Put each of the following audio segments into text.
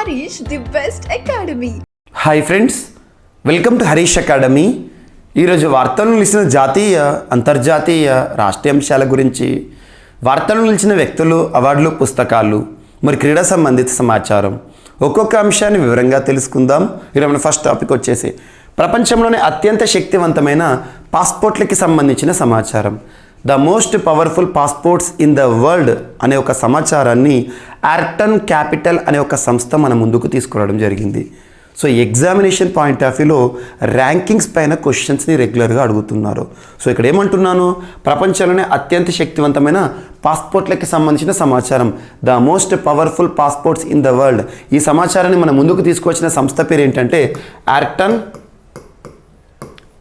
Harish, the best academy. Hi friends, welcome to Harish academy. ఈరోజు వార్తలు నిలిచిన జాతీయ అంతర్జాతీయ రాష్ట్రీయ అంశాల గురించి, వార్తలు నిలిచిన వ్యక్తులు, అవార్డులు, పుస్తకాలు, మరి క్రీడా సంబంధిత సమాచారం, ఒక్కొక్క అంశాన్ని వివరంగా తెలుసుకుందాం. ఈరోజు మన ఫస్ట్ టాపిక్ వచ్చేసి ప్రపంచంలోనే అత్యంత శక్తివంతమైన పాస్పోర్ట్లకి సంబంధించిన సమాచారం. The most powerful passports in the world అనే ఒక సమాచారాన్ని ఆర్టన్ క్యాపిటల్ అనే ఒక సంస్థ మన ముందుకు తీసుకురావడం జరిగింది. సో ఎగ్జామినేషన్ పాయింట్ ఆఫ్ వ్యూలో ర్యాంకింగ్స్ పైన క్వశ్చన్స్ని రెగ్యులర్గా అడుగుతున్నారు. సో ఇక్కడ ఏమంటున్నాను, ప్రపంచంలోనే అత్యంత శక్తివంతమైన పాస్పోర్ట్లకి సంబంధించిన సమాచారం, the most powerful passports in the world. ఈ సమాచారాన్ని మన ముందుకు తీసుకొచ్చిన సంస్థ పేరు ఏంటంటే ఆర్టన్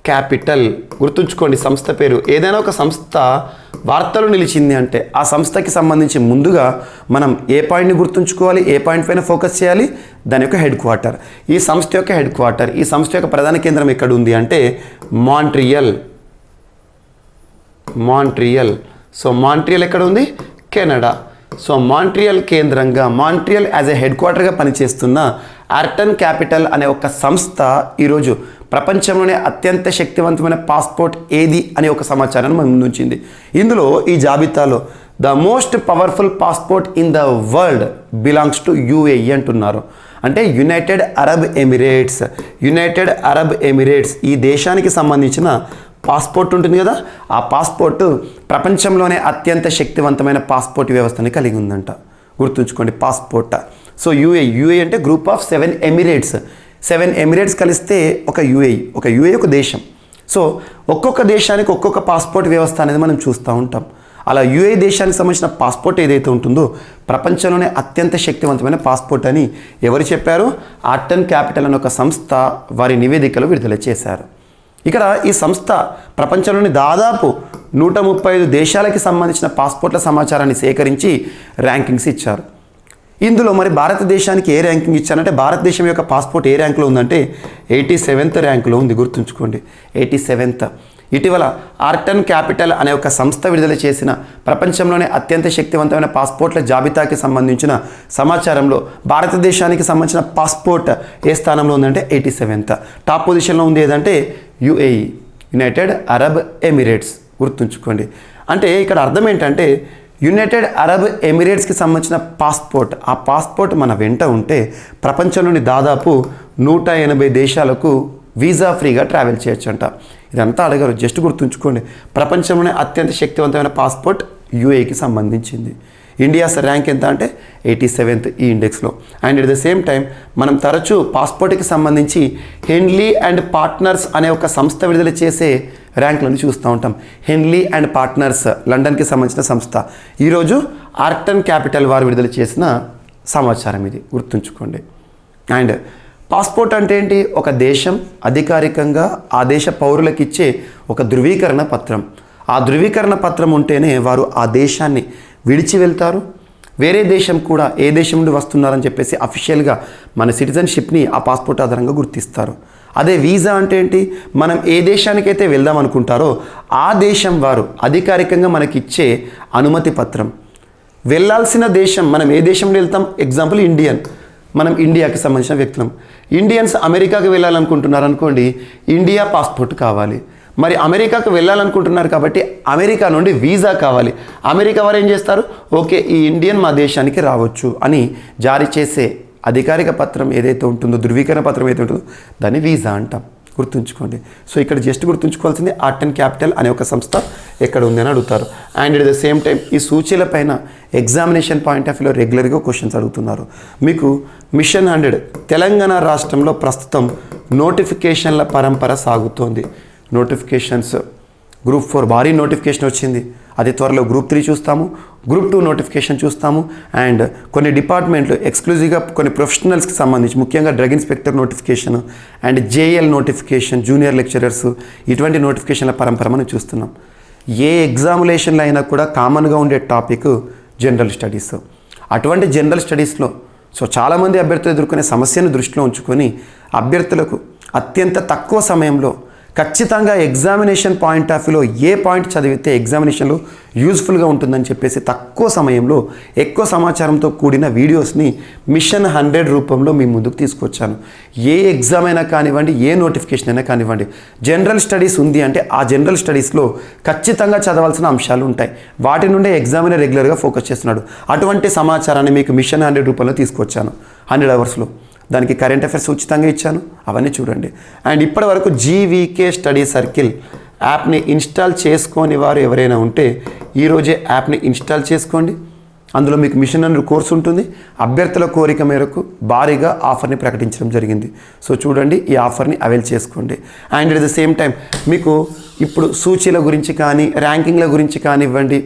క్యాపిటల్. గుర్తుంచుకోండి సంస్థ పేరు. ఏదైనా ఒక సంస్థ వార్తలు నిలిచింది అంటే ఆ సంస్థకి సంబంధించి ముందుగా మనం ఏ పాయింట్ని గుర్తుంచుకోవాలి, ఏ పాయింట్ పైన ఫోకస్ చేయాలి, దాని యొక్క హెడ్ క్వార్టర్. ఈ సంస్థ యొక్క హెడ్ క్వార్టర్, ఈ సంస్థ యొక్క ప్రధాన కేంద్రం ఎక్కడ ఉంది అంటే మాంట్రియల్. సో మాంట్రియల్ ఎక్కడ ఉంది? కెనడా. సో మాంట్రియల్ కేంద్రంగా, మాంట్రియల్ యాజ్ ఎ హెడ్ క్వార్టర్గా పనిచేస్తున్న ఆర్టన్ క్యాపిటల్ అనే ఒక సంస్థ ఈరోజు ప్రపంచంలోనే అత్యంత శక్తివంతమైన పాస్పోర్ట్ ఏది అనే ఒక సమాచారాన్ని మన ముందు ఉంచింది. ఇందులో ఈ జాబితాలో the most powerful passport in the world belongs to UAE అంటున్నారు. అంటే యునైటెడ్ అరబ్ ఎమిరేట్స్ ఈ దేశానికి సంబంధించిన పాస్పోర్ట్ ఉంటుంది కదా, ఆ పాస్పోర్ట్ ప్రపంచంలోనే అత్యంత శక్తివంతమైన పాస్పోర్ట్ వ్యవస్థని కలిగి ఉందంట. గుర్తుంచుకోండి పాస్పోర్ట్. సో యుఏఈ అంటే గ్రూప్ ఆఫ్ 7 ఎమిరేట్స్ కలిస్తే ఒక యుఏఈ ఒక దేశం. సో ఒక్కొక్క దేశానికి ఒక్కొక్క పాస్పోర్ట్ వ్యవస్థ అనేది మనం చూస్తూ ఉంటాం. అలా యుఏఈ దేశానికి సంబంధించిన పాస్పోర్ట్ ఏదైతే ఉంటుందో ప్రపంచంలోనే అత్యంత శక్తివంతమైన పాస్పోర్ట్ అని ఎవరు చెప్పారు? ఆర్టన్ క్యాపిటల్ అనే ఒక సంస్థ వారి నివేదికలు విడుదల చేశారు. ఇక్కడ ఈ సంస్థ ప్రపంచంలోని దాదాపు 135 దేశాలకి సంబంధించిన పాస్పోర్ట్ల సమాచారాన్ని సేకరించి ర్యాంకింగ్స్ ఇచ్చారు. ఇందులో మరి భారతదేశానికి ఏ ర్యాంకింగ్ ఇచ్చారంటే, భారతదేశం యొక్క పాస్పోర్ట్ ఏ ర్యాంకులో ఉందంటే 87th ర్యాంకులో ఉంది. గుర్తుంచుకోండి 87th. ఇటీవల ఆర్టన్ క్యాపిటల్ అనే ఒక సంస్థ విడుదల చేసిన ప్రపంచంలోనే అత్యంత శక్తివంతమైన పాస్పోర్ట్ల జాబితాకి సంబంధించిన సమాచారంలో భారతదేశానికి సంబంధించిన పాస్పోర్ట్ ఏ స్థానంలో ఉందంటే 87th. టాప్ పొజిషన్లో ఉంది ఏదంటే యుఏఈ, యునైటెడ్ అరబ్ ఎమిరేట్స్. గుర్తుంచుకోండి. అంటే ఇక్కడ అర్థం ఏంటంటే యునైటెడ్ అరబ్ ఎమిరేట్స్కి సంబంధించిన పాస్పోర్ట్, ఆ పాస్పోర్ట్ మన వెంట ఉంటే ప్రపంచంలోని దాదాపు 180 దేశాలకు వీసా ఫ్రీగా ట్రావెల్ చేయొచ్చు అంట. ఇదంతా అడగరు, జస్ట్ గుర్తుంచుకోండి. ప్రపంచంలోనే అత్యంత శక్తివంతమైన పాస్పోర్ట్ యుఏఈకి సంబంధించింది. ఇండియాస్ ర్యాంక్ ఎంత అంటే 87th ఈ ఇండెక్స్లో. And at the same time మనం తరచూ పాస్పోర్ట్కి సంబంధించి హెన్లీ అండ్ పార్ట్నర్స్ అనే ఒక సంస్థ విడుదల చేసే ర్యాంకులను చూస్తూ ఉంటాం. హెన్లీ అండ్ పార్ట్నర్స్ లండన్కి సంబంధించిన సంస్థ. ఈరోజు ఆర్టన్ క్యాపిటల్ వారు విడుదల చేసిన సమాచారం ఇది, గుర్తుంచుకోండి. అండ్ పాస్పోర్ట్ అంటే ఏంటి? ఒక దేశం అధికారికంగా ఆ దేశ పౌరులకు ఇచ్చే ఒక ధృవీకరణ పత్రం. ఆ ధృవీకరణ పత్రం ఉంటేనే వారు ఆ దేశాన్ని విడిచి వెళ్తారు. వేరే దేశం కూడా ఏ దేశం నుండి వస్తున్నారని చెప్పేసి అఫీషియల్గా మన సిటిజన్షిప్ని ఆ పాస్పోర్ట్ ఆధారంగా గుర్తిస్తారు. అదే వీసా అంటే ఏంటి? మనం ఏ దేశానికైతే వెళ్దాం అనుకుంటారో ఆ దేశం వారు అధికారికంగా మనకిచ్చే అనుమతి పత్రం. వెళ్ళాల్సిన దేశం, మనం ఏ దేశంలో వెళ్తాం, ఎగ్జాంపుల్ మనం ఇండియాకి సంబంధించిన వ్యక్తులం. ఇండియన్స్ అమెరికాకి వెళ్ళాలనుకుంటున్నారు అనుకోండి, ఇండియా పాస్పోర్ట్ కావాలి. మరి అమెరికాకు వెళ్ళాలనుకుంటున్నారు కాబట్టి అమెరికా నుండి వీసా కావాలి. అమెరికా వారు ఏం చేస్తారు? ఓకే, ఈ ఇండియన్ మా దేశానికి రావచ్చు అని జారీ చేసే అధికారిక పత్రం ఏదైతే ఉంటుందో, ధృవీకరణ పత్రం ఏదైతే ఉంటుందో దాన్ని వీసా అంటాం. గుర్తుంచుకోండి. సో ఇక్కడ జస్ట్ గుర్తుంచుకోవాల్సింది ఆర్టన్ క్యాపిటల్ అనే ఒక సంస్థ ఎక్కడ ఉంది అని అడుగుతారు. And at the same time ఈ సూచీల పైన ఎగ్జామినేషన్ పాయింట్ ఆఫ్ వ్యూలో రెగ్యులర్గా క్వశ్చన్స్ అడుగుతున్నారు. మీకు మిషన్ 100 తెలంగాణ రాష్ట్రంలో ప్రస్తుతం నోటిఫికేషన్ల పరంపర సాగుతోంది. నోటిఫికేషన్స్ గ్రూప్ 4 భారీ నోటిఫికేషన్ వచ్చింది. అతి త్వరలో గ్రూప్ 3 చూస్తాము, గ్రూప్ 2 నోటిఫికేషన్ చూస్తాము. అండ్ కొన్ని డిపార్ట్మెంట్లు ఎక్స్క్లూజివ్గా కొన్ని ప్రొఫెషనల్స్కి సంబంధించి ముఖ్యంగా drug inspector notification and JL notification, junior lecturers, ఇటువంటి నోటిఫికేషన్ల పరంపర మనం చూస్తున్నాం. ఏ ఎగ్జామినేషన్లో అయినా కూడా కామన్గా ఉండే టాపిక్ జనరల్ స్టడీస్. అటువంటి జనరల్ స్టడీస్లో చాలామంది అభ్యర్థులు ఎదుర్కొనే సమస్యను దృష్టిలో ఉంచుకొని అభ్యర్థులకు అత్యంత తక్కువ సమయంలో ఖచ్చితంగా ఎగ్జామినేషన్ పాయింట్ ఆఫ్ వ్యూలో ఏ పాయింట్ చదివితే ఎగ్జామినేషన్లో యూజ్ఫుల్గా ఉంటుందని చెప్పేసి తక్కువ సమయంలో ఎక్కువ సమాచారంతో కూడిన వీడియోస్ని మిషన్ 100 రూపంలో మీ ముందుకు తీసుకొచ్చాను. ఏ ఎగ్జామ్ అయినా కానివ్వండి, ఏ నోటిఫికేషన్ అయినా కానివ్వండి, జనరల్ స్టడీస్ ఉంది అంటే ఆ జనరల్ స్టడీస్లో ఖచ్చితంగా చదవాల్సిన అంశాలు ఉంటాయి. వాటి నుండే ఎగ్జామినర్ రెగ్యులర్గా ఫోకస్ చేస్తున్నాడు. అటువంటి సమాచారాన్ని మీకు మిషన్ 100 రూపంలో తీసుకొచ్చాను 100 అవర్స్లో. దానికి కరెంట్ అఫైర్స్ ఉచితంగా ఇచ్చాను, అవన్నీ చూడండి. అండ్ ఇప్పటి వరకు జీవీకే స్టడీ సర్కిల్ యాప్ని ఇన్స్టాల్ చేసుకోని వారు ఎవరైనా ఉంటే ఈరోజే యాప్ని ఇన్స్టాల్ చేసుకోండి. అందులో మీకు మిషన్ 100 కోర్సు ఉంటుంది. అభ్యర్థుల కోరిక మేరకు భారీగా ఆఫర్ని ప్రకటించడం జరిగింది. సో చూడండి, ఈ ఆఫర్ని అవైల్ చేసుకోండి. And at the same time మీకు ఇప్పుడు సూచీల గురించి కానీ, ర్యాంకింగ్ల గురించి కానివ్వండి,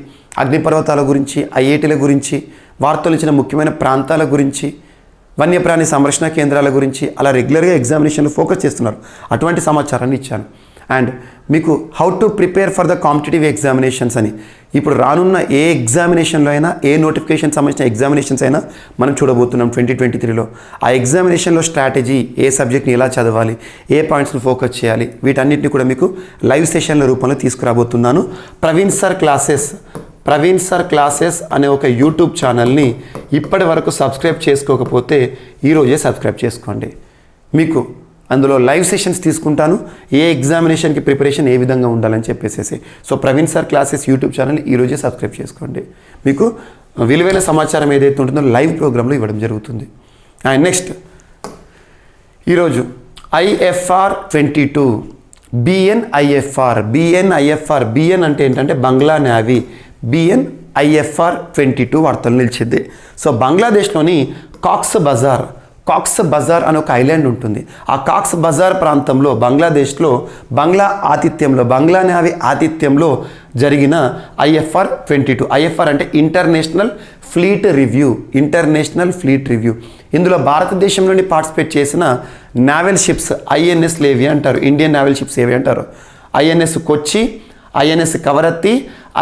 అగ్నిపర్వతాల గురించి, ఐఐటీల గురించి, వార్తలు ఇచ్చిన ముఖ్యమైన ప్రాంతాల గురించి, వన్యప్రాణి సంరక్షణ కేంద్రాల గురించి అలా రెగ్యులర్గా ఎగ్జామినేషన్లో ఫోకస్ చేస్తున్నారు. అటువంటి సమాచారాన్ని ఇచ్చాను. అండ్ మీకు how to prepare for the competitive examinations అని, ఇప్పుడు రానున్న ఏ ఎగ్జామినేషన్లో అయినా, ఏ నోటిఫికేషన్ సంబంధించిన ఎగ్జామినేషన్స్ అయినా మనం చూడబోతున్నాం 2023లో. ఆ ఎగ్జామినేషన్లో స్ట్రాటజీ, ఏ సబ్జెక్ట్ని ఎలా చదవాలి, ఏ పాయింట్స్ని ఫోకస్ చేయాలి, వీటన్నిటిని కూడా మీకు లైవ్ సెషన్ల రూపంలో తీసుకురాబోతున్నాను. ప్రవీణ్ సార్ క్లాసెస్ అనే ఒక యూట్యూబ్ ఛానల్ని ఇప్పటి వరకు సబ్స్క్రైబ్ చేసుకోకపోతే ఈరోజే సబ్స్క్రైబ్ చేసుకోండి. మీకు అందులో లైవ్ సెషన్స్ తీసుకుంటాను, ఏ ఎగ్జామినేషన్కి ప్రిపరేషన్ ఏ విధంగా ఉండాలని చెప్పేసి. So Praveen sir classes YouTube channel ఈరోజే సబ్స్క్రైబ్ చేసుకోండి. మీకు విలువైన సమాచారం ఏదైతే ఉంటుందో లైవ్ ప్రోగ్రాంలో ఇవ్వడం జరుగుతుంది. అండ్ నెక్స్ట్ ఈరోజు IFR 22 BNIFR BN అంటే ఏంటంటే బంగ్లా నేవీ, BNIFR 22 వార్తలు నిలిచింది. సో బంగ్లాదేశ్లోని కాక్స్ బజార్ అనే ఒక ఐలాండ్ ఉంటుంది. ఆ కాక్స్ బజార్ ప్రాంతంలో బంగ్లాదేశ్లో బంగ్లా నేవీ ఆతిథ్యంలో జరిగిన IFR 22. IFR అంటే ఇంటర్నేషనల్ ఫ్లీట్ రివ్యూ. ఇందులో భారతదేశం నుండి పార్టిసిపేట్ చేసిన నావల్ షిప్స్ INS లేవి అంటారు, ఇండియన్ నావల్ షిప్స్ ఏవి అంటారు. INS కొచ్చి, INS కవరత్తి,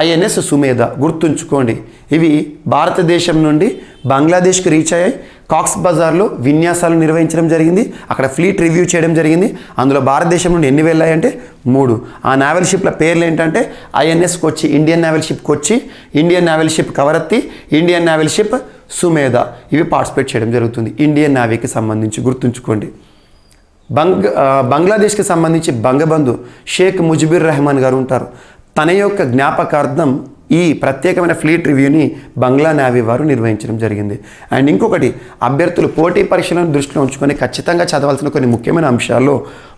INS సుమేధ. గుర్తుంచుకోండి, ఇవి భారతదేశం నుండి బంగ్లాదేశ్కి రీచ్ అయ్యాయి. కాక్స్ బజార్లో విన్యాసాలు నిర్వహించడం జరిగింది, అక్కడ ఫ్లీట్ రివ్యూ చేయడం జరిగింది. అందులో భారతదేశం నుండి ఎన్ని వెళ్ళాయంటే 3. ఆ నావల్ షిప్ల పేర్లు ఏంటంటే INS Kochi, Indian naval ship Kochi, Indian naval ship Kavaratti, Indian naval ship Sumedha. ఇవి పార్టిసిపేట్ చేయడం జరుగుతుంది ఇండియన్ నావీకి సంబంధించి. గుర్తుంచుకోండి, బంగ్లాదేశ్కి సంబంధించి బంగబంధు షేక్ ముజిబుర్ రెహమాన్ గారు ఉంటారు. తన యొక్క జ్ఞాపకార్థం ఈ ప్రత్యేకమైన ఫ్లీట్ రివ్యూని బంగ్లా నేవీ వారు నిర్వహించడం జరిగింది. అండ్ ఇంకొకటి, అభ్యర్థులు పోటీ పరీక్షలను దృష్టిలో ఉంచుకొని ఖచ్చితంగా చదవాల్సిన కొన్ని ముఖ్యమైన అంశాల్లో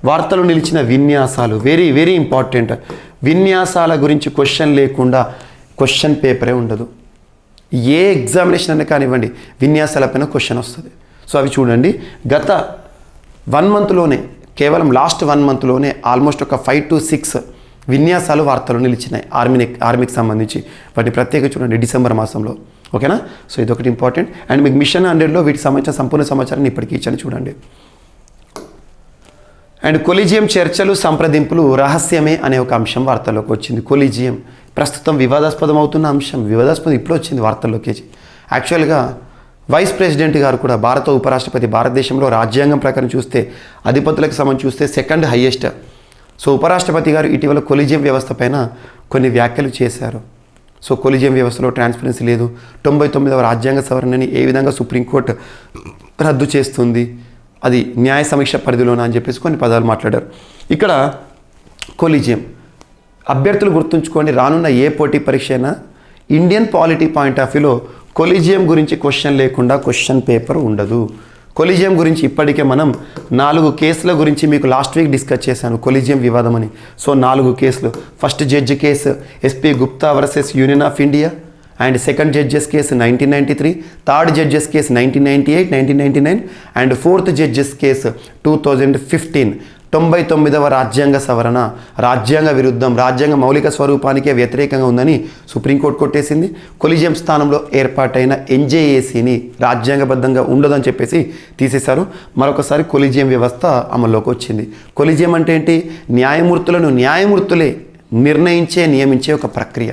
వార్తలు నిలిచిన విన్యాసాలు వెరీ వెరీ ఇంపార్టెంట్. విన్యాసాల గురించి క్వశ్చన్ లేకుండా క్వశ్చన్ పేపరే ఉండదు. ఏ ఎగ్జామినేషన్ అయినా కానివ్వండి, విన్యాసాలపైన క్వశ్చన్ వస్తుంది. సో అవి చూడండి. గత 1 మంత్లోనే, కేవలం లాస్ట్ 1 మంత్లోనే ఆల్మోస్ట్ ఒక 5 to 6 విన్యాసాలు వార్తలు నిలిచినాయి ఆర్మీకి సంబంధించి. వాటిని ప్రత్యేకంగా చూడండి డిసెంబర్ మాసంలో. ఓకేనా? సో ఇదొకటి ఇంపార్టెంట్. అండ్ మీకు మిషన్ 100లో వీటికి సంబంధించిన సంపూర్ణ సమాచారాన్ని ఇప్పటికీ ఇచ్చాను, చూడండి. అండ్ కొలీజియం చర్చలు సంప్రదింపులు రహస్యమే అనే ఒక అంశం వార్తల్లోకి వచ్చింది. కొలీజియం ప్రస్తుతం వివాదాస్పదం అవుతున్న అంశం. వివాదాస్పదం ఇప్పుడు వచ్చింది వార్తల్లోకి. యాక్చువల్గా వైస్ ప్రెసిడెంట్ గారు కూడా, భారత ఉపరాష్ట్రపతి, భారతదేశంలో రాజ్యాంగం ప్రకారం చూస్తే అధిపతులకు సంబంధించి చూస్తే 2nd హైయెస్ట్. సో ఉపరాష్ట్రపతి గారు ఇటీవల కొలీజియం వ్యవస్థ పైన కొన్ని వ్యాఖ్యలు చేశారు. సో కొలీజియం వ్యవస్థలో ట్రాన్స్పరెన్సీ లేదు, 99వ రాజ్యాంగ సవరణని ఏ విధంగా సుప్రీంకోర్టు రద్దు చేస్తుంది, అది న్యాయ సమీక్ష పరిధిలోనా అని చెప్పేసి కొన్ని పదాలు మాట్లాడారు. ఇక్కడ కొలీజియం అభ్యర్థులు గుర్తుంచుకోండి, రానున్న ఏ పోటీ పరీక్ష అయినా ఇండియన్ పాలిటీ పాయింట్ ఆఫ్ వ్యూలో కొలీజియం గురించి క్వశ్చన్ లేకుండా క్వశ్చన్ పేపర్ ఉండదు. కొలీజియం గురించి ఇప్పటికే మనం 4 కేసుల గురించి మీకు లాస్ట్ వీక్ డిస్కస్ చేశాను, కొలీజియం వివాదం అని. సో 4 కేసులు. First judge case SP Gupta versus union of India, and second judges case 1993, third judges case 1998, 1999, and fourth judges case 2015. 99వ రాజ్యాంగ సవరణ రాజ్యాంగ విరుద్ధం, రాజ్యాంగ మౌలిక స్వరూపానికే వ్యతిరేకంగా ఉందని సుప్రీంకోర్టు కొట్టేసింది. కొలీజియం స్థానంలో ఏర్పాటైన NJACని రాజ్యాంగబద్ధంగా ఉండదని చెప్పేసి తీసేశారు. మరొకసారి కొలీజియం వ్యవస్థ అమల్లోకి వచ్చింది. కొలీజియం అంటే ఏంటి? న్యాయమూర్తులే నియమించే ఒక ప్రక్రియ.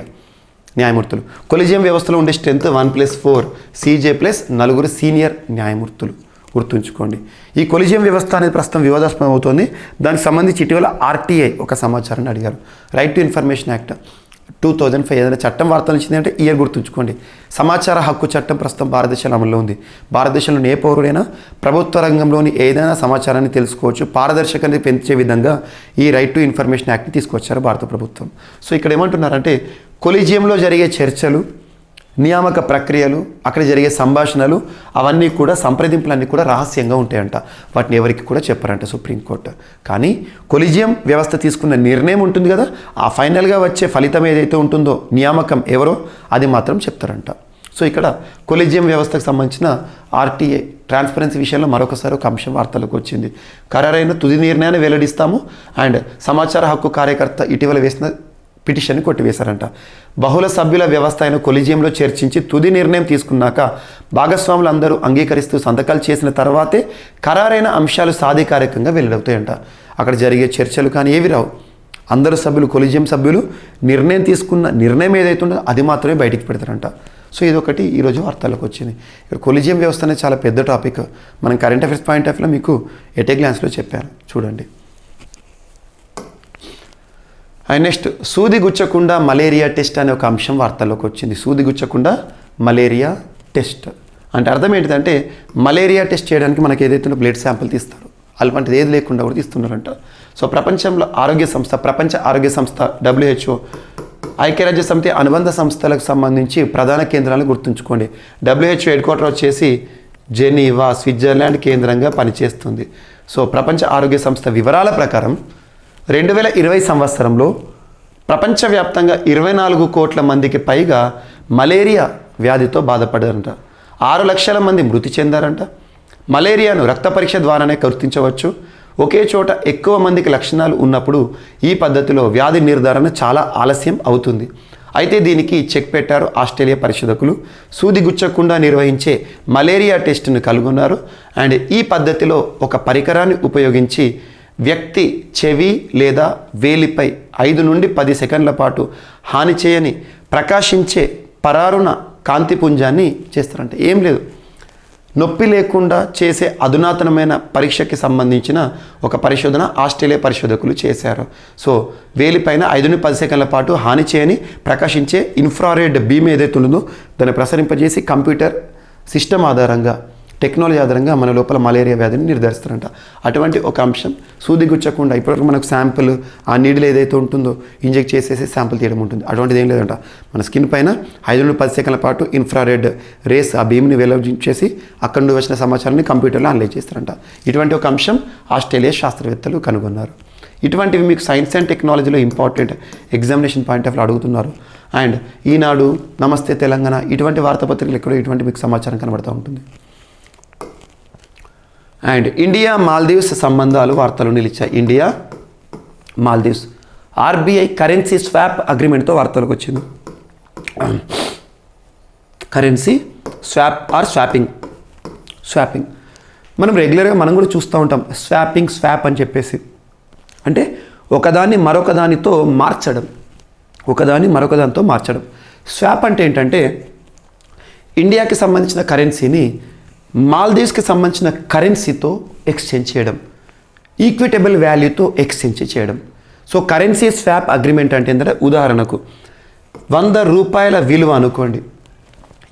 న్యాయమూర్తులు కొలీజియం వ్యవస్థలో ఉండే స్ట్రెంత్ 1+4 CJ+ 4 సీనియర్ న్యాయమూర్తులు గుర్తుంచుకోండి. ఈ కొలిజియం వ్యవస్థ అనేది ప్రస్తుతం వివాదాస్పదం అవుతుంది. దానికి సంబంధించి ఇటీవల ఆర్టీఐ ఒక సమాచారాన్ని అడిగారు. రైట్ టు ఇన్ఫర్మేషన్ యాక్ట్ 2005 ఏదైనా చట్టం వార్తలు ఇచ్చింది అంటే ఇయర్ గుర్తుంచుకోండి. సమాచార హక్కు చట్టం ప్రస్తుతం భారతదేశంలో అమల్లో ఉంది. భారతదేశంలోని ఏ పౌరుడైనా ప్రభుత్వ రంగంలోని ఏదైనా సమాచారాన్ని తెలుసుకోవచ్చు. పారదర్శకతని పెంచే విధంగా ఈ రైట్ టు ఇన్ఫర్మేషన్ యాక్ట్ని తీసుకొచ్చారు భారత ప్రభుత్వం. సో ఇక్కడ ఏమంటున్నారంటే కొలిజియంలో జరిగే చర్చలు, నియామక ప్రక్రియలు, అక్కడ జరిగే సంభాషణలు అవన్నీ కూడా సంప్రదింపులన్నీ కూడా రహస్యంగా ఉంటాయంట. వాటిని ఎవరికి కూడా చెప్పారంట సుప్రీంకోర్టు. కానీ కొలిజియం వ్యవస్థ తీసుకున్న నిర్ణయం ఉంటుంది కదా, ఆ ఫైనల్గా వచ్చే ఫలితం ఏదైతే ఉంటుందో నియామకం ఎవరో అది మాత్రం చెప్తారంట. సో ఇక్కడ కొలిజియం వ్యవస్థకు సంబంధించిన ఆర్టీఐ ట్రాన్స్పరెన్సీ విషయంలో మరొకసారి ఒక అంశం వార్తలకు వచ్చింది. ఖరారైన తుది నిర్ణయాన్ని వెల్లడిస్తాము అండ్ సమాచార హక్కు కార్యకర్త ఇటీవల వేసిన పిటిషన్ని కొట్టివేశారంట. బహుళ సభ్యుల వ్యవస్థ అయిన కొలిజియంలో చర్చించి తుది నిర్ణయం తీసుకున్నాక భాగస్వాములు అందరూ అంగీకరిస్తూ సంతకాలు చేసిన తర్వాతే ఖరారైన అంశాలు సాధికారికంగా వెల్లడవుతాయంట. అక్కడ జరిగే చర్చలు కానీ ఏవి రావు. అందరు సభ్యులు, కొలిజియం సభ్యులు నిర్ణయం తీసుకున్న నిర్ణయం ఏదైతే ఉందో అది మాత్రమే బయటికి పెడతారంట. సో ఇదొకటి ఈరోజు వార్తలకు వచ్చింది. ఇక్కడ కొలిజియం వ్యవస్థ అనేది చాలా పెద్ద టాపిక్. మనం కరెంట్ అఫైర్స్ పాయింట్ ఆఫ్ వ్యూలో మీకు ఎట్ ఏ గ్లాన్స్లో చెప్పాను, చూడండి. అండ్ నెక్స్ట్ సూది గుచ్చకుండా మలేరియా టెస్ట్ అనే ఒక అంశం వార్తల్లోకి వచ్చింది. సూది గుచ్చకుండా మలేరియా టెస్ట్ అంటే అర్థం ఏంటిదంటే మలేరియా టెస్ట్ చేయడానికి మనకి ఏదైతే బ్లడ్ శాంపిల్ తీస్తారు, అలాంటిది ఏది లేకుండా కూడా తీస్తున్నారంట. సో ప్రపంచ ఆరోగ్య సంస్థ WHO, ఐక్యరాజ్య సమితి అనుబంధ సంస్థలకు సంబంధించి ప్రధాన కేంద్రాలను గుర్తుంచుకోండి. WHO హెడ్ క్వార్టర్ వచ్చేసి జెనీవా, స్విట్జర్లాండ్ కేంద్రంగా పనిచేస్తుంది. సో ప్రపంచ ఆరోగ్య సంస్థ వివరాల ప్రకారం 2020 సంవత్సరంలో ప్రపంచవ్యాప్తంగా 24 కోట్ల మందికి పైగా మలేరియా వ్యాధితో బాధపడారంట. 6 లక్షల మంది మృతి చెందారంట. మలేరియాను రక్త పరీక్ష ద్వారానే గుర్తించవచ్చు. ఒకే చోట ఎక్కువ మందికి లక్షణాలు ఉన్నప్పుడు ఈ పద్ధతిలో వ్యాధి నిర్ధారణ చాలా ఆలస్యం అవుతుంది. అయితే దీనికి చెక్ పెట్టారు ఆస్ట్రేలియా పరిశోధకులు. సూది గుచ్చకుండా నిర్వహించే మలేరియా టెస్ట్ను కనుగొన్నారు. అండ్ ఈ పద్ధతిలో ఒక పరికరాన్ని ఉపయోగించి వ్యక్తి చెవి లేదా వేలిపై 5 నుండి 10 సెకండ్ల పాటు హాని చేయని ప్రకాశించే పరారుణ కాంతిపుంజాన్ని చేస్తారంట. ఏం లేదు, నొప్పి లేకుండా చేసే అధునాతనమైన పరీక్షకి సంబంధించిన ఒక పరిశోధన ఆస్ట్రేలియా పరిశోధకులు చేశారు. సో వేలిపైన 5 నుండి 10 సెకండ్ల పాటు హాని చేయని ప్రకాశించే ఇన్ఫ్రారెడ్ బీమ్ ఏదైతే ఉందో దాన్ని ప్రసరింపజేసి కంప్యూటర్ సిస్టమ్ ఆధారంగా, టెక్నాలజీ ఆధారంగా మన లోపల మలేరియా వ్యాధిని నిర్ధారిస్తారంట. అటువంటి ఒక అంశం సూది గుచ్చకుండా ఇప్పటివరకు మనకు శాంపుల్ ఆ నీడిల్ ఏదైతే ఉంటుందో ఇంజెక్ట్ చేసేసి శాంపుల్ తీయడం ఉంటుంది. అటువంటిది ఏం లేదంట. మన స్కిన్ పైన 5 నుండి 10 సెకండ్ల పాటు ఇన్ఫ్రారెడ్ రేస్ ఆ బీమ్ని వెలువరించేసి అక్కడి నుండి వచ్చిన సమాచారాన్ని కంప్యూటర్లో అనలైజ్ చేస్తారంట. ఇటువంటి ఒక అంశం ఆస్ట్రేలియా శాస్త్రవేత్తలు కనుగొన్నారు. ఇటువంటివి మీకు సైన్స్ అండ్ టెక్నాలజీలో ఇంపార్టెంట్ ఎగ్జామినేషన్ పాయింట్ ఆఫ్ వ్యూలో అడుగుతున్నారు. అండ్ ఈనాడు, నమస్తే తెలంగాణ ఇటువంటి వార్తాపత్రికలు ఎక్కడో ఇటువంటి మీకు సమాచారం కనబడుతూ ఉంటుంది. అండ్ ఇండియా మాల్దీవ్స్ సంబంధాలు వార్తలు నిలిచాయి. India Maldives RBI currency swap అగ్రిమెంట్తో వార్తలకు వచ్చింది. కరెన్సీ స్వాప్ ఆర్ స్వాపింగ్ మనం రెగ్యులర్గా మనం కూడా చూస్తూ ఉంటాం. స్వాప్ అని చెప్పేసి అంటే ఒకదాన్ని మరొక దానితో మార్చడం. స్వాప్ అంటే ఏంటంటే ఇండియాకి సంబంధించిన కరెన్సీని మాల్దీవ్స్కి సంబంధించిన కరెన్సీతో ఎక్స్చేంజ్ చేయడం, ఈక్విటబుల్ వాల్యూతో ఎక్స్చేంజ్ చేయడం. సో కరెన్సీ స్వాప్ అగ్రిమెంట్ అంటే ఏంటంటే ఉదాహరణకు 100 రూపాయల విలువ అనుకోండి.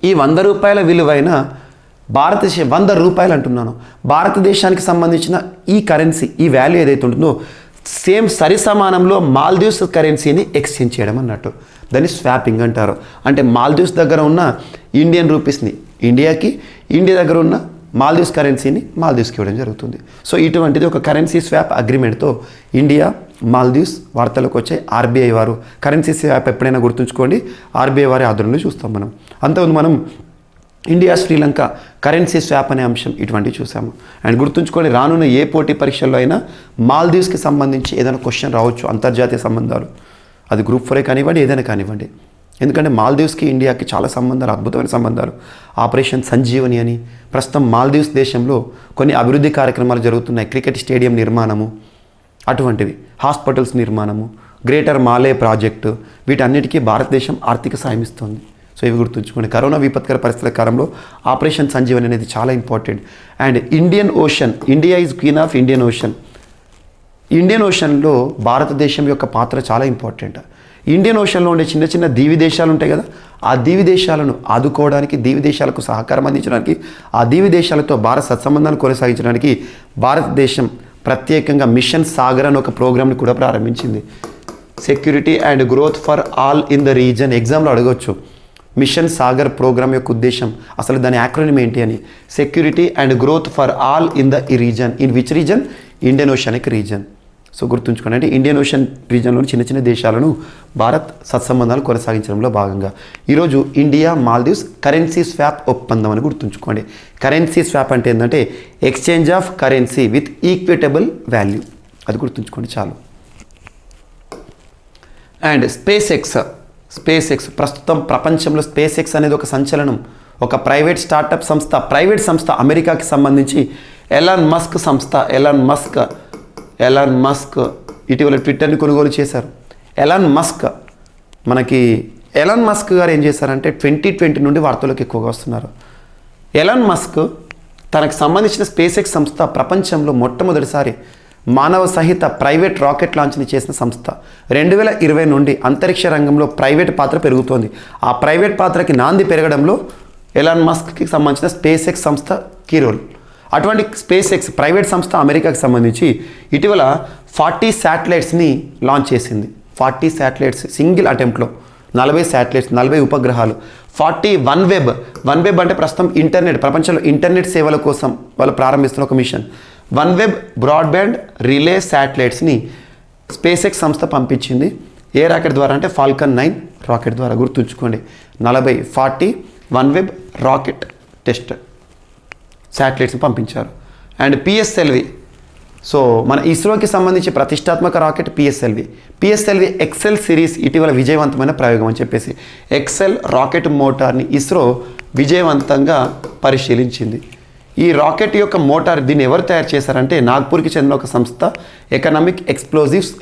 ఈ 100 రూపాయల విలువైన 100 రూపాయలు అంటున్నాను, భారతదేశానికి సంబంధించిన ఈ కరెన్సీ ఈ వాల్యూ ఏదైతే ఉంటుందో సేమ్ సరి సమానంలో మాల్దీవ్స్ కరెన్సీని ఎక్స్చేంజ్ చేయడం అన్నట్టు. దాన్ని స్వాపింగ్ అంటారు. అంటే మాల్దీవ్స్ దగ్గర ఉన్న ఇండియన్ రూపీస్ని ఇండియాకి, ఇండియా దగ్గర ఉన్న మాల్దీవ్స్ కరెన్సీని మాల్దీవ్స్కి ఇవ్వడం జరుగుతుంది. సో ఇటువంటిది ఒక కరెన్సీ స్వాప్ అగ్రిమెంట్తో ఇండియా మాల్దీవ్స్ వార్తలకు వచ్చే RBI వారు కరెన్సీ స్వాప్ ఎప్పుడైనా గుర్తుంచుకోండి, RBI వారి ఆధ్వర్యంలో చూస్తాం మనం. అంతకుముందు మనం ఇండియా శ్రీలంక కరెన్సీ స్వాప్ అనే అంశం ఇటువంటివి చూసాము. అండ్ గుర్తుంచుకొని రానున్న ఏ పోటీ పరీక్షల్లో అయినా మాల్దీవ్స్కి సంబంధించి ఏదైనా క్వశ్చన్ రావచ్చు. అంతర్జాతీయ సంబంధాలు, అది గ్రూప్ 4 కానివ్వండి, ఏదైనా కానివ్వండి. ఎందుకంటే మాల్దీవ్స్కి ఇండియాకి చాలా సంబంధాలు, అద్భుతమైన సంబంధాలు. ఆపరేషన్ సంజీవని అని ప్రస్తుతం మాల్దీవ్స్ దేశంలో కొన్ని అభివృద్ధి కార్యక్రమాలు జరుగుతున్నాయి. క్రికెట్ స్టేడియం నిర్మాణము, అటువంటివి, హాస్పిటల్స్ నిర్మాణము, గ్రేటర్ మాలే ప్రాజెక్టు, వీటన్నిటికీ భారతదేశం ఆర్థిక సాయం ఇస్తుంది. సో ఇవి గుర్తుంచుకోండి. కరోనా విపత్కర పరిస్థితుల కాలంలో ఆపరేషన్ సంజీవని అనేది చాలా important. And Indian ocean, India is queen of Indian ocean. Indian ఓషన్లో భారతదేశం యొక్క పాత్ర చాలా ఇంపార్టెంట్. ఇండియన్ ఓషన్లో ఉండే చిన్న చిన్న దీవి దేశాలు ఉంటాయి కదా, ఆ దీవి దేశాలను ఆదుకోవడానికి, దీవి దేశాలకు సహకారం అందించడానికి, ఆ దీవి దేశాలతో భారత సత్సంబంధాన్ని కొనసాగించడానికి భారతదేశం ప్రత్యేకంగా మిషన్ సాగర్ అని ఒక ప్రోగ్రామ్ని కూడా ప్రారంభించింది. Security and growth for all in the reason. ఎగ్జామ్లో అడగవచ్చు మిషన్ సాగర్ ప్రోగ్రామ్ యొక్క ఉద్దేశం, అసలు దాని యాక్రోనిమ్ ఏంటి అని. Security and growth for all in the reason. In which reason? Indian oceanic reason. So గుర్తుంచుకోండి, అంటే ఇండియన్ ఓషన్ రీజన్లోని చిన్న చిన్న దేశాలను భారత్ సత్సంబంధాలు కొనసాగించడంలో భాగంగా ఈరోజు ఇండియా మాల్దీవ్స్ కరెన్సీ స్వాప్ ఒప్పందం అని గుర్తుంచుకోండి. కరెన్సీ స్వాప్ అంటే ఏంటంటే exchange of currency with equitable value. అది గుర్తుంచుకోండి చాలు. అండ్ స్పేస్ ఎక్స్ ప్రస్తుతం ప్రపంచంలో స్పేస్ ఎక్స్ అనేది ఒక సంచలనం, ఒక ప్రైవేట్ స్టార్టప్ సంస్థ, ప్రైవేట్ సంస్థ అమెరికాకి సంబంధించి ఎలాన్ మస్క్ ఇటీవల ట్విట్టర్ని కొనుగోలు చేశారు. ఎలాన్ మస్క్ గారు ఏం చేశారంటే 2020 నుండి వార్తల్లోకి ఎక్కువగా వస్తున్నారు. ఎలాన్ మస్క్ తనకు సంబంధించిన స్పేస్ ఎక్స్ సంస్థ ప్రపంచంలో మొట్టమొదటిసారి మానవ సహిత ప్రైవేట్ రాకెట్ లాంచ్ని చేసిన సంస్థ. 2020 నుండి అంతరిక్ష రంగంలో ప్రైవేట్ పాత్ర పెరుగుతోంది. ఆ ప్రైవేట్ పాత్రకి నాంది పెరగడంలో ఎలాన్ మస్క్కి సంబంధించిన స్పేస్ ఎక్స్ సంస్థ కీ రోల్. అటువంటి స్పేస్ ఎక్స్ ప్రైవేట్ సంస్థ అమెరికాకి సంబంధించి ఇటీవల 40 శాటిలైట్స్ని లాంచ్ చేసింది. 40 శాటిలైట్స్ సింగిల్ అటెంప్ట్లో, 40 శాటిలైట్స్, 40 ఉపగ్రహాలు. 40 వన్ వెబ్ అంటే ప్రస్తుతం ఇంటర్నెట్, ప్రపంచంలో ఇంటర్నెట్ సేవల కోసం వాళ్ళు ప్రారంభిస్తున్న ఒక mission. One web broadband relay శాటిలైట్స్ని స్పేస్ ఎక్స్ సంస్థ పంపించింది. ఏ రాకెట్ ద్వారా అంటే ఫాల్కన్ 9 రాకెట్ ద్వారా. గుర్తుంచుకోండి, 40 వన్ వెబ్ రాకెట్ టెస్ట్ శాటిలైట్స్ని పంపించారు. అండ్ పిఎస్ఎల్వి, సో మన ఇస్రోకి సంబంధించి ప్రతిష్టాత్మక రాకెట్ పిఎస్ఎల్వి ఎక్సెల్ సిరీస్ ఇటీవల విజయవంతమైన ప్రయోగం అని చెప్పేసి ఎక్సెల్ రాకెట్ మోటార్ని ఇస్రో విజయవంతంగా పరిశీలించింది. ఈ రాకెట్ యొక్క మోటార్ దీన్ని ఎవరు తయారు చేశారంటే నాగ్పూర్కి చెందిన ఒక సంస్థ ఎకనామిక్ ఎక్స్ప్లోజివ్స్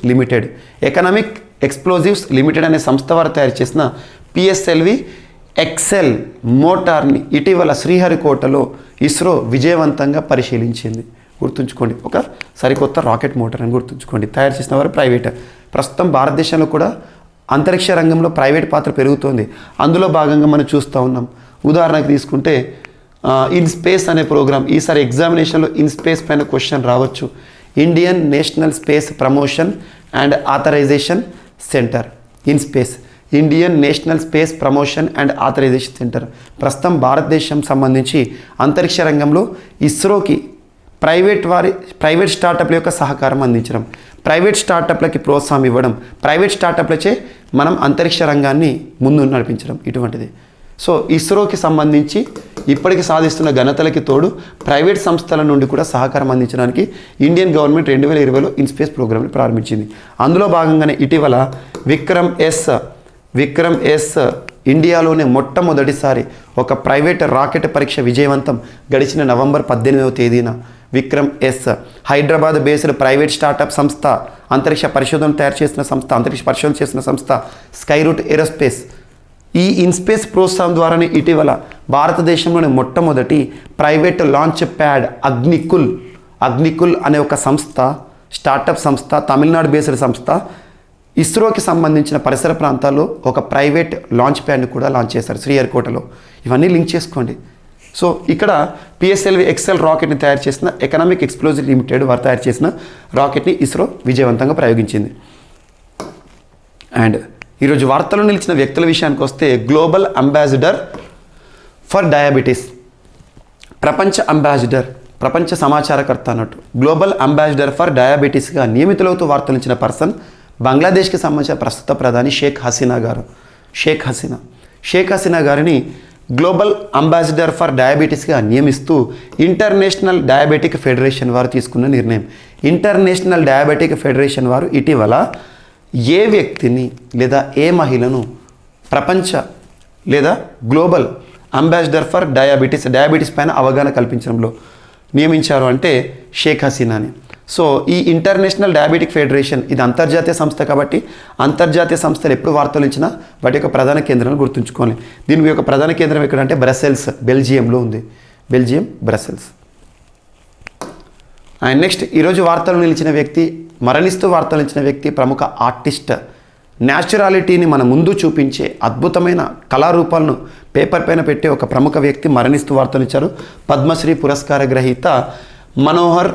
లిమిటెడ్ అనే సంస్థ వారు తయారు చేసిన పిఎస్ఎల్వి ఎక్సెల్ మోటార్ని ఇటీవల శ్రీహరికోటలో ఇస్రో విజయవంతంగా పరిశీలించింది. గుర్తుంచుకోండి, ఒక సరికొత్త రాకెట్ మోటార్ అని గుర్తుంచుకోండి. తయారు చేసిన వారు ప్రైవేట్. ప్రస్తుతం భారతదేశంలో కూడా అంతరిక్ష రంగంలో ప్రైవేట్ పాత్ర పెరుగుతోంది. అందులో భాగంగా మనం చూస్తూ ఉన్నాం. ఉదాహరణకు తీసుకుంటే ఇన్ స్పేస్ అనే ప్రోగ్రామ్, ఈసారి ఎగ్జామినేషన్లో ఇన్ స్పేస్ పైన క్వశ్చన్ రావచ్చు. Indian National Space Promotion and Authorisation Centre. Indian National Space Promotion and Authorisation Centre ప్రస్తుతం భారతదేశం సంబంధించి అంతరిక్ష రంగంలో ఇస్రోకి ప్రైవేట్ స్టార్టప్ల యొక్క సహకారం అందించడం, ప్రైవేట్ స్టార్టప్లకి ప్రోత్సాహం ఇవ్వడం, ప్రైవేట్ స్టార్టప్లచే మనం అంతరిక్ష రంగాన్ని ముందు నడిపించడం ఇటువంటిది. సో ఇస్రోకి సంబంధించి ఇప్పటికి సాధిస్తున్న ఘనతలకి తోడు ప్రైవేట్ సంస్థల నుండి కూడా సహకారం అందించడానికి ఇండియన్ గవర్నమెంట్ 2020లో ఇన్స్పేస్ ప్రోగ్రామ్ని ప్రారంభించింది. అందులో భాగంగానే ఇటీవల విక్రమ్ ఎస్ ఇండియాలోనే మొట్టమొదటిసారి ఒక ప్రైవేట్ రాకెట్ పరీక్ష విజయవంతం. గడిచిన నవంబర్ 18వ తేదీన Vikram S Hyderabad based private startup సంస్థ, అంతరిక్ష పరిశోధన చేసిన సంస్థ స్కైరూట్ ఏరోస్పేస్. ఈ ఇన్స్పేస్ ప్రోత్సాహం ద్వారానే ఇటీవల భారతదేశంలోని మొట్టమొదటి ప్రైవేట్ లాంచ్ ప్యాడ్ అగ్నికుల్ అనే ఒక సంస్థ, స్టార్టప్ సంస్థ, తమిళనాడు బేస్డ్ సంస్థ ఇస్రోకి సంబంధించిన పరిసర ప్రాంతాల్లో ఒక ప్రైవేట్ లాంచ్ ప్యాడ్ని కూడా లాంచ్ చేశారు శ్రీహరికోటలో. ఇవన్నీ లింక్ చేసుకోండి. సో ఇక్కడ పిఎస్ఎల్వి ఎక్సెల్ రాకెట్ని తయారు చేసిన ఎకనామిక్ ఎక్స్ప్లోజివ్ లిమిటెడ్ వారు తయారు చేసిన రాకెట్ని ఇస్రో విజయవంతంగా ప్రయోగించింది. అండ్ ఈరోజు వార్తల్లో నిలిచిన వ్యక్తుల విషయానికి వస్తే గ్లోబల్ అంబాసిడర్ ఫర్ డయాబెటీస్, ప్రపంచ సమాచారకర్త అన్నట్టు గ్లోబల్ అంబాసిడర్ ఫర్ డయాబెటీస్గా నియమితులవుతూ వార్తలు ఇచ్చిన పర్సన్ బంగ్లాదేశ్కి సంబంధించిన ప్రస్తుత ప్రధాని షేక్ హసీనా గారిని గ్లోబల్ అంబాసిడర్ ఫర్ డయాబెటీస్గా నియమిస్తూ ఇంటర్నేషనల్ డయాబెటిక్ ఫెడరేషన్ వారు తీసుకున్న నిర్ణయం. ఇంటర్నేషనల్ డయాబెటిక్ ఫెడరేషన్ వారు ఇటీవల ఏ వ్యక్తిని లేదా ఏ మహిళను ప్రపంచ లేదా గ్లోబల్ అంబాసిడర్ ఫర్ డయాబెటీస్ పైన అవగాహన కల్పించడంలో నియమించారు అంటే షేక్ హసీనాని. సో ఈ ఇంటర్నేషనల్ డయాబెటిక్ ఫెడరేషన్ ఇది అంతర్జాతీయ సంస్థ కాబట్టి అంతర్జాతీయ సంస్థలు ఎప్పుడు వార్తలు ఇచ్చినా వాటి యొక్క ప్రధాన కేంద్రాన్ని గుర్తుంచుకోవాలి. దీని యొక్క ప్రధాన కేంద్రం ఎక్కడంటే బ్రసెల్స్, బెల్జియంలో ఉంది. Belgium, Brussels. అండ్ నెక్స్ట్ ఈరోజు వార్తలు నిలిచిన వ్యక్తి, మరణిస్తూ వార్తలు నిలిచిన వ్యక్తి ప్రముఖ ఆర్టిస్ట్. న్యాచురాలిటీని మన ముందు చూపించే అద్భుతమైన కళారూపాలను పేపర్ పైన పెట్టే ఒక ప్రముఖ వ్యక్తి మరణిస్తూ వార్తలు ఇచ్చారు. పద్మశ్రీ పురస్కార గ్రహీత మనోహర్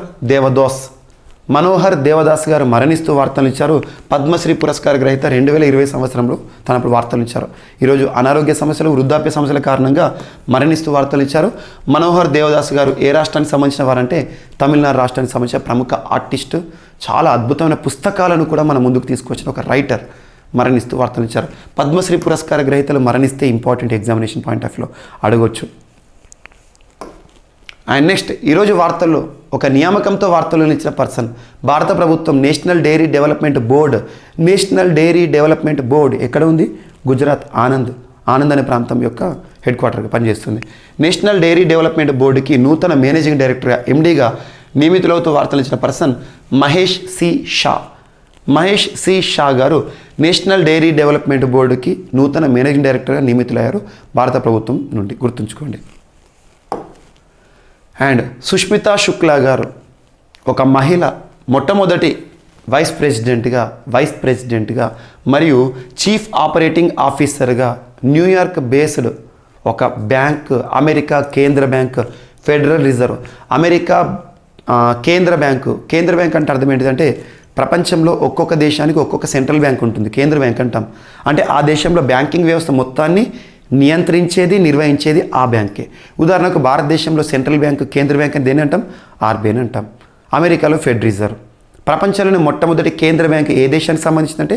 దేవదాస్ గారు మరణిస్తూ వార్తలు ఇచ్చారు. పద్మశ్రీ పురస్కార గ్రహీత 2020 సంవత్సరంలో తనప్పుడు వార్తలు ఇచ్చారు. ఈరోజు అనారోగ్య సమస్యలు, వృద్ధాప్య సమస్యల కారణంగా మరణిస్తూ వార్తలు ఇచ్చారు. మనోహర్ దేవదాస్ గారు ఏ రాష్ట్రానికి సంబంధించిన వారంటే తమిళనాడు రాష్ట్రానికి సంబంధించిన ప్రముఖ ఆర్టిస్టు. చాలా అద్భుతమైన పుస్తకాలను కూడా మన ముందుకు తీసుకొచ్చిన ఒక రైటర్ మరణిస్తూ వార్తలు ఇచ్చారు. పద్మశ్రీ పురస్కార గ్రహీతలు మరణిస్తే ఇంపార్టెంట్ ఎగ్జామినేషన్ పాయింట్ ఆఫ్ వ్యూలో అడగొచ్చు. అండ్ నెక్స్ట్ ఈరోజు వార్తల్లో ఒక నియామకంతో వార్తలు ఇచ్చిన పర్సన్, భారత ప్రభుత్వం నేషనల్ డైరీ డెవలప్మెంట్ బోర్డ్ ఎక్కడ ఉంది? గుజరాత్, ఆనంద్ అనే ప్రాంతం యొక్క హెడ్ క్వార్టర్గా పనిచేస్తుంది. నేషనల్ డైరీ డెవలప్మెంట్ బోర్డుకి నూతన మేనేజింగ్ డైరెక్టర్గా, ఎండీగా నియమితులవుతూ వార్తలు ఇచ్చిన పర్సన్ మహేష్ సి షా గారు నేషనల్ డైరీ డెవలప్మెంట్ బోర్డుకి నూతన మేనేజింగ్ డైరెక్టర్గా నియమితులయ్యారు భారత ప్రభుత్వం నుండి, గుర్తుంచుకోండి. అండ్ సుష్మితా శుక్లా గారు ఒక మహిళ, మొట్టమొదటి వైస్ ప్రెసిడెంట్గా మరియు చీఫ్ ఆపరేటింగ్ ఆఫీసర్గా న్యూయార్క్ బేస్డ్ ఒక బ్యాంక్, అమెరికా కేంద్ర బ్యాంక్, ఫెడరల్ రిజర్వ్, అమెరికా కేంద్ర బ్యాంక్ అంటే అర్థం ఏంటిదంటే ప్రపంచంలో ఒక్కొక్క దేశానికి ఒక్కొక్క సెంట్రల్ బ్యాంక్ ఉంటుంది, కేంద్ర బ్యాంక్ అంటాం. అంటే ఆ దేశంలో బ్యాంకింగ్ వ్యవస్థ మొత్తాన్ని నియంత్రించేది, నిర్వహించేది ఆ బ్యాంకే. ఉదాహరణకు భారతదేశంలో సెంట్రల్ బ్యాంక్, కేంద్ర బ్యాంక్ అని దేని అంటాం? ఆర్బీఐ అని అంటాం. అమెరికాలో ఫెడ్ రిజర్వ్. ప్రపంచంలోని మొట్టమొదటి కేంద్ర బ్యాంక్ ఏ దేశానికి సంబంధించిందంటే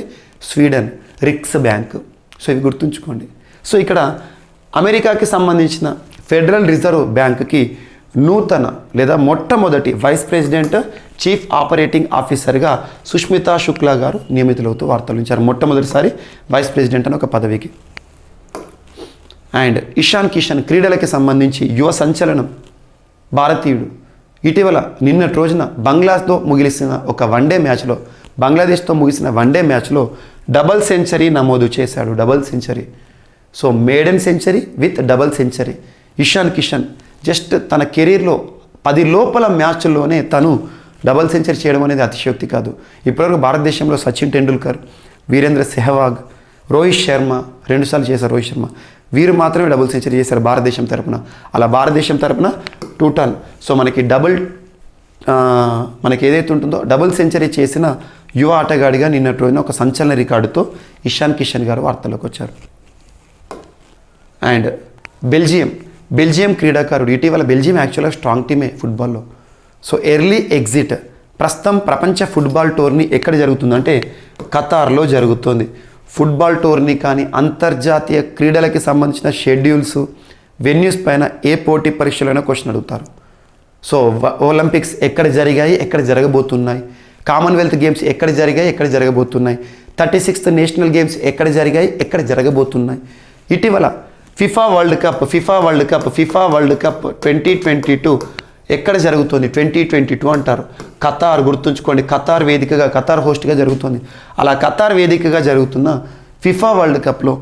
స్వీడన్, రిక్స్ బ్యాంక్. సో ఇవి గుర్తుంచుకోండి. సో ఇక్కడ అమెరికాకి సంబంధించిన ఫెడరల్ రిజర్వ్ బ్యాంక్కి నూతన లేదా మొట్టమొదటి వైస్ ప్రెసిడెంట్, చీఫ్ ఆపరేటింగ్ ఆఫీసర్గా సుష్మితా శుక్లా గారు నియమితులవుతూ వార్తలు ఇచ్చారు. మొట్టమొదటిసారి వైస్ ప్రెసిడెంట్ అని ఒక పదవికి. అండ్ ఇషాన్ కిషన్ క్రీడలకి సంబంధించి యువ సంచలనం భారతీయుడు. ఇటీవల నిన్నటి రోజున బంగ్లాదేశ్తో ముగిసిన వన్డే మ్యాచ్లో డబుల్ సెంచరీ నమోదు చేశాడు. So మేడన్ century with double century. Ishan Kishan just తన కెరీర్లో 10 లోపల మ్యాచ్ల్లోనే తను డబుల్ సెంచరీ చేయడం అనేది అతిశయోక్తి కాదు. ఇప్పటివరకు భారతదేశంలో సచిన్ టెండూల్కర్, వీరేంద్ర సెహ్వాగ్, రోహిత్ శర్మ 2 సార్లు చేశారు. వీరు మాత్రమే డబుల్ సెంచరీ చేశారు భారతదేశం తరపున. అలా భారతదేశం తరపున 2 టర్న్. సో మనకి ఏదైతే ఉంటుందో డబుల్ సెంచరీ చేసిన యువ ఆటగాడిగా నిన్నటి రోజున ఒక సంచలన రికార్డుతో ఇషాన్ కిషన్ గారు వార్తల్లోకి వచ్చారు. అండ్ బెల్జియం క్రీడాకారుడు. ఇటీవల బెల్జియం యాక్చువల్గా స్ట్రాంగ్ టీమే ఫుట్బాల్లో. So early exit. ప్రస్తుతం ప్రపంచ ఫుట్బాల్ టోర్నీ ఎక్కడ జరుగుతుందంటే ఖతార్లో జరుగుతుంది. ఫుట్బాల్ టోర్నీ కానీ అంతర్జాతీయ క్రీడలకి సంబంధించిన షెడ్యూల్స్, వెన్యూస్ పైన ఏ పోటీ పరీక్షలైనా క్వశ్చన్ అడుగుతారు. సో ఒలింపిక్స్ ఎక్కడ జరిగాయి, ఎక్కడ జరగబోతున్నాయి, కామన్వెల్త్ గేమ్స్ ఎక్కడ జరిగాయి, ఎక్కడ జరగబోతున్నాయి, 36th నేషనల్ గేమ్స్ ఎక్కడ జరిగాయి, ఎక్కడ జరగబోతున్నాయి. ఇటీవల ఫిఫా వరల్డ్ కప్ 2022 ఎక్కడ జరుగుతుంది? 2022 అంటారు. ఖతార్, గుర్తుంచుకోండి. ఖతార్ వేదికగా, ఖతార్ హోస్ట్గా జరుగుతుంది. అలా ఖతార్ వేదికగా జరుగుతున్న ఫిఫా వరల్డ్ కప్లో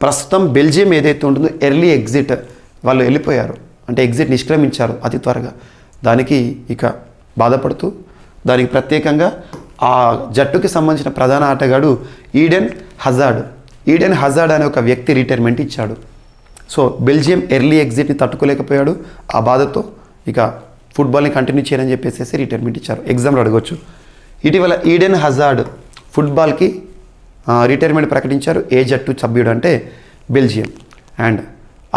ప్రస్తుతం బెల్జియం ఏదైతే ఉంటుందో ఎర్లీ ఎగ్జిట్ వాళ్ళు వెళ్ళిపోయారు, అంటే ఎగ్జిట్ నిష్క్రమించారు అతి త్వరగా. దానికి ఇక బాధపడుతూ దానికి ప్రత్యేకంగా ఆ జట్టుకి సంబంధించిన ప్రధాన ఆటగాడు ఈడెన్ హజార్డ్ అనే ఒక వ్యక్తి రిటైర్మెంట్ ఇచ్చాడు. సో బెల్జియం ఎర్లీ ఎగ్జిట్ని తట్టుకోలేకపోయాడు. ఆ బాధతో ఇక ఫుట్బాల్ని కంటిన్యూ చేయని చెప్పేసి రిటైర్మెంట్ ఇచ్చారు. ఎగ్జామ్లో అడగొచ్చు. ఇటీవల ఈడెన్ హజార్డ్ ఫుట్బాల్కి రిటైర్మెంట్ ప్రకటించారు. ఏ జట్టు సభ్యుడు అంటే బెల్జియం. అండ్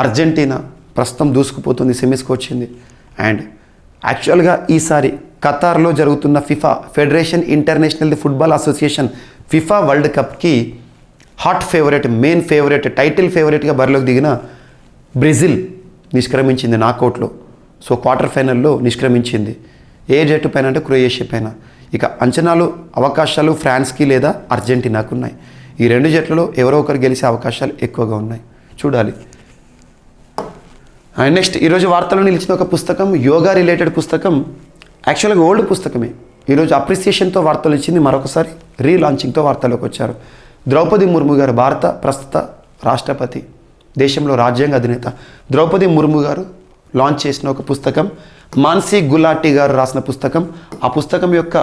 అర్జెంటీనా ప్రస్తుతం దూసుకుపోతుంది, సెమీస్కి వచ్చింది. అండ్ యాక్చువల్గా ఈసారి ఖతార్లో జరుగుతున్న FIFA federation international football association FIFA world కప్కి hot favourite, main favourite, title ఫేవరెట్గా బరిలోకి దిగిన బ్రెజిల్ నిష్క్రమించింది నాకౌట్లో. సో క్వార్టర్ ఫైనల్లో నిష్క్రమించింది. ఏ జట్టు పైన అంటే క్రొయేషియా పైన. ఇక అంచనాలు, అవకాశాలు ఫ్రాన్స్కి లేదా అర్జెంటీనాకు ఉన్నాయి. ఈ 2 జట్లలో ఎవరో ఒకరు గెలిచే అవకాశాలు ఎక్కువగా ఉన్నాయి, చూడాలి. అండ్ నెక్స్ట్ ఈరోజు వార్తల్లో నిలిచిన ఒక పుస్తకం, యోగా రిలేటెడ్ పుస్తకం. యాక్చువల్గా ఓల్డ్ పుస్తకమే, ఈరోజు అప్రిసియేషన్తో వార్తలు ఇచ్చింది, మరొకసారి రీలాంచింగ్తో వార్తల్లోకి వచ్చారు. ద్రౌపది ముర్ము గారు భారత ప్రస్తుత రాష్ట్రపతి, దేశంలో రాజ్యాంగ అధినేత ద్రౌపది ముర్ము గారు లాంచ్ చేసిన ఒక పుస్తకం, మాన్సీ గులాటి గారు రాసిన పుస్తకం. ఆ పుస్తకం యొక్క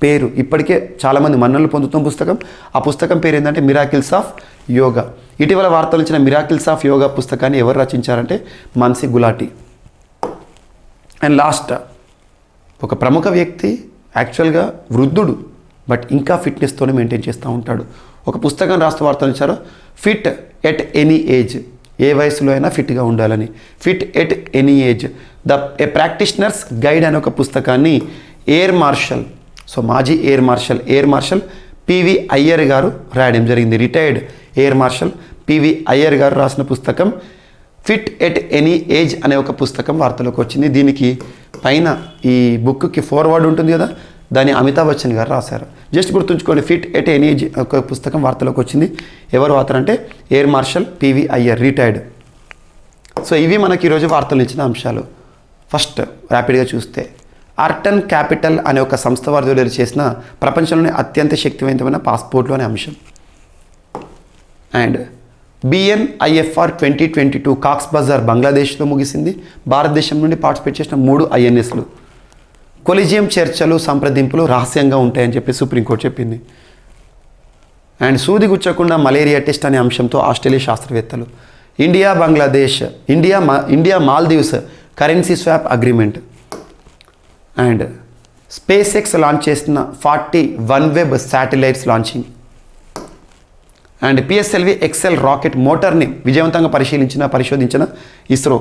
పేరు ఇప్పటికే చాలామంది మన్ననలు పొందుతున్న పుస్తకం. ఆ పుస్తకం పేరు ఏంటంటే మిరాకిల్స్ ఆఫ్ యోగా. ఇటీవల వార్తలు ఇచ్చిన మిరాకిల్స్ ఆఫ్ యోగా పుస్తకాన్ని ఎవరు రచించారంటే మాన్సీ గులాటి. అండ్ లాస్ట్, ఒక ప్రముఖ వ్యక్తి, యాక్చువల్గా వృద్ధుడు, బట్ ఇంకా ఫిట్నెస్తోనే మెయింటైన్ చేస్తూ ఉంటాడు. ఒక పుస్తకం రాస్తూ వార్తలు ఇచ్చారు, ఫిట్ ఎట్ ఎనీ ఏజ్, ఏ వయసులో అయినా ఫిట్గా ఉండాలని. Fit at any age, A practitioners guide అనే ఒక పుస్తకాన్ని ఎయిర్ మార్షల్, సో మాజీ ఎయిర్ మార్షల్ పివి అయ్యర్ గారు రాయడం జరిగింది. Retired air marshal PV Iyer గారు రాసిన పుస్తకం ఫిట్ ఎట్ ఎనీ ఏజ్ అనే ఒక పుస్తకం వార్తలోకి వచ్చింది. దీనికి పైన ఈ బుక్కి ఫార్వర్డ్ ఉంటుంది కదా, దాన్ని అమితాబ్ బచ్చన్ గారు రాశారు. జస్ట్ గుర్తుంచుకోండి, ఫిట్ ఎట్ ఎనీ ఏజ్ ఒక పుస్తకం వార్తలోకి వచ్చింది. ఎవరు ఆథర్ అంటే air marshal PV Iyer, retired. So ఇవి మనకి ఈరోజు వార్తలు ఇచ్చిన అంశాలు. ఫస్ట్ ర్యాపిడ్గా చూస్తే, ఆర్టన్ క్యాపిటల్ అనే ఒక సంస్థ వారు విడుదల చేసిన ప్రపంచంలోనే అత్యంత శక్తివంతమైన పాస్పోర్ట్లు అనే అంశం. అండ్ BNIFR 2022 కాక్స్ బజార్ బంగ్లాదేశ్లో ముగిసింది. భారతదేశం నుండి పార్టిసిపేట్ చేసిన 3 INSలు. కొలిజియం చర్చలు సంప్రదింపులు రహస్యంగా ఉంటాయని చెప్పి సుప్రీంకోర్టు చెప్పింది. అండ్ సూది గుచ్చకుండా మలేరియా టెస్ట్ అనే అంశంతో ఆస్ట్రేలియా శాస్త్రవేత్తలు. India Maldives currency swap agreement. And space X launch చేసిన 40 OneWeb satellites launching. And PSLV XL rocket మోటార్ని విజయవంతంగా పరిశోధించిన ISRO.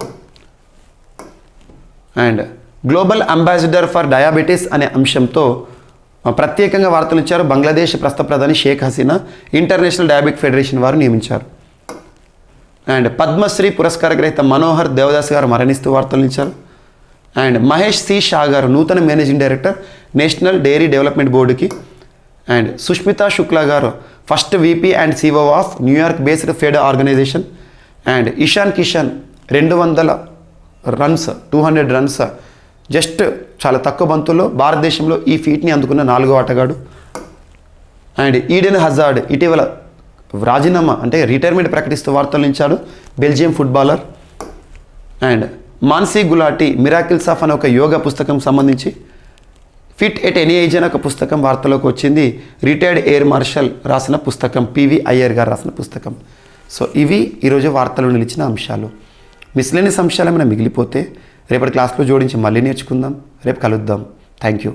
And global ambassador for diabetes అనే అంశంతో ప్రత్యేకంగా వార్తలు ఇచ్చారు. బంగ్లాదేశ్ ప్రస్తుత ప్రధాని Sheikh Hasina international diabetic federation వారు నియమించారు. అండ్ పద్మశ్రీ పురస్కార గ్రహీత మనోహర్ దేవదాస్ గారు మరణిస్తూ వార్తలు ఇచ్చారు. అండ్ మహేష్ సి షా గారు నూతన managing director national dairy development బోర్డుకి. అండ్ సుష్మితా శుక్లా గారు first VP and CEO of New York based Fed organisation. And Ishan Kishan 200 runs just చాలా తక్కువ బంతుల్లో భారతదేశంలో ఈ ఫీట్ని అందుకున్న 4వ ఆటగాడు. అండ్ ఈడెన్ హజార్డ్ ఇటీవల రాజీనామా అంటే రిటైర్మెంట్ ప్రకటిస్తూ వార్తలు ఇచ్చాడు, Belgium footballer. And Mansi Gulati miracles of అనే ఒక యోగా పుస్తకం సంబంధించి ఫిట్ ఎట్ ఎనీ ఏజ్ అనే ఒక పుస్తకం వార్తలోకి వచ్చింది. రిటైర్డ్ ఎయిర్ మార్షల్ రాసిన పుస్తకం, పివి అయ్యర్ గారు రాసిన పుస్తకం. సో ఇవి ఈరోజు వార్తలు నిలిచిన అంశాలు. మిస్లేనియస్ అంశాలు ఏమైనా మిగిలిపోతే రేపటి క్లాస్లో జోడించి మళ్ళీ నేర్చుకుందాం. రేపు కలుద్దాం. Thank you.